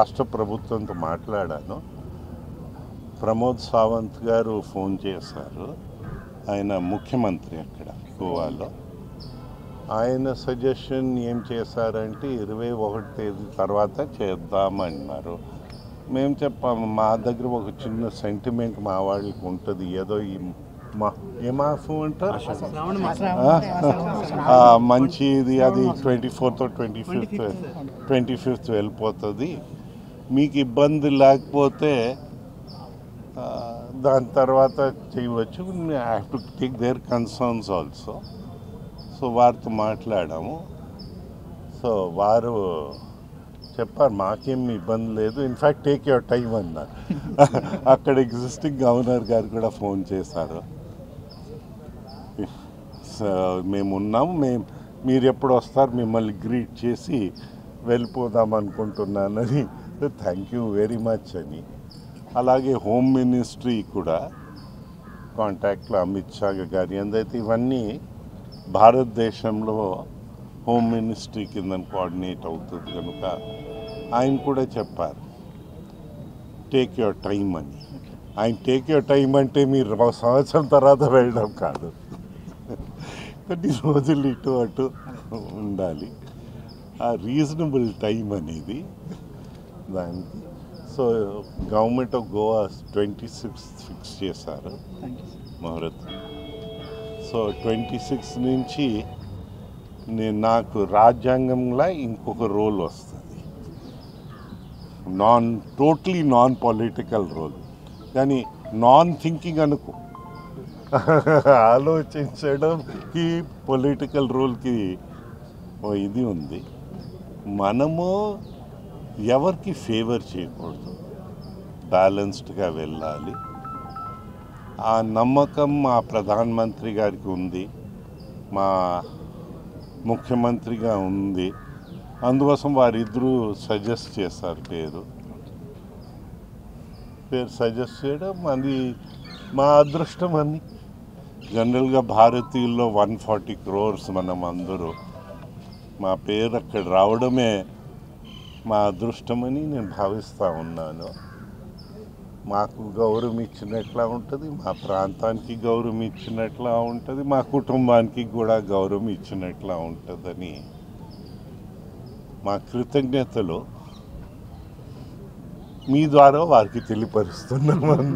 రాష్ట్ర ప్రభుత్వంతో మాట్లాడాను. ప్రమోద్ సావంత్ గారు ఫోన్ చేశారు. ఆయన ముఖ్యమంత్రి అక్కడ గోవాలో. ఆయన సజెషన్ ఏం చేశారంటే 21 తేదీ తర్వాత చేద్దామన్నారు. మేము చెప్పాము, మా దగ్గర ఒక చిన్న సెంటిమెంట్ మా వాళ్ళకి ఉంటుంది. ఏదో ఈ ఏ మాసం అంటారు మంచిది, అది 24th 25th వెళ్ళిపోతుంది. మీకు ఇబ్బంది లేకపోతే దాని తర్వాత చేయవచ్చు. I have to take their concerns also. So వారితో మాట్లాడాము. సో వారు చెప్పారు మాకేం ఇబ్బంది లేదు, ఇన్ఫ్యాక్ట్ టేక్ యువర్ టైం అన్నారు. అక్కడ ఎగ్జిస్టింగ్ గవర్నర్ గారు కూడా ఫోన్ చేశారు. మేము ఉన్నాము, మీరు ఎప్పుడు వస్తారు, మిమ్మల్ని గ్రీట్ చేసి వెళ్ళిపోదాం అనుకుంటున్నానని. థ్యాంక్ యూ వెరీ మచ్ అని. అలాగే హోమ్ మినిస్ట్రీ కూడా కాంటాక్ట్లో అమిత్ షా గారి అందైతే ఇవన్నీ భారతదేశంలో హోమ్ మినిస్ట్రీ కింద కోఆర్డినేట్ అవుతుంది కనుక ఆయన కూడా చెప్పారు టేక్ యువర్ టైం అని. ఆయన టేక్ యువర్ టైం అంటే మీరు సంవత్సరం తర్వాత వెళ్ళడం కాదు, కొన్ని రోజులు ఇటు అటు ఉండాలి. ఆ రీజనబుల్ టైం అనేది దానికి. So government of Goa 26 fix చేశారు ముహూర్తం. సో 26 నుంచి నాకు రాజ్యాంగంలో ఇంకొక రోల్ వస్తుంది, టోటలీ నాన్ పొలిటికల్ రోల్. కానీ నాన్ థింకింగ్ అనుకో, ఆలోచించడంకి పొలిటికల్ రోల్కి ఇది ఉంది. మనము ఎవరికి ఫేవర్ చేయకూడదు, బ్యాలెన్స్డ్గా వెళ్ళాలి. ఆ నమ్మకం మా ప్రధానమంత్రి గారికి ఉంది, మా ముఖ్యమంత్రిగా ఉంది. అందుకోసం వారిద్దరూ సజెస్ట్ చేశారు పేరు సజెస్ట్ చేయడం. అది మా అదృష్టం అని. జనరల్గా భారతీయుల్లో 140 crores మనం అందరూ, మా పేరు అక్కడ రావడమే మా అదృష్టమని నేను భావిస్తూ ఉన్నాను. మాకు గౌరవం ఇచ్చినట్లా ఉంటుంది, మా ప్రాంతానికి గౌరవం ఇచ్చినట్లా ఉంటుంది, మా కుటుంబానికి కూడా గౌరవం ఇచ్చినట్లా ఉంటుందని మా కృతజ్ఞతలు మీ ద్వారా వారికి తెలియపరుస్తున్నాం.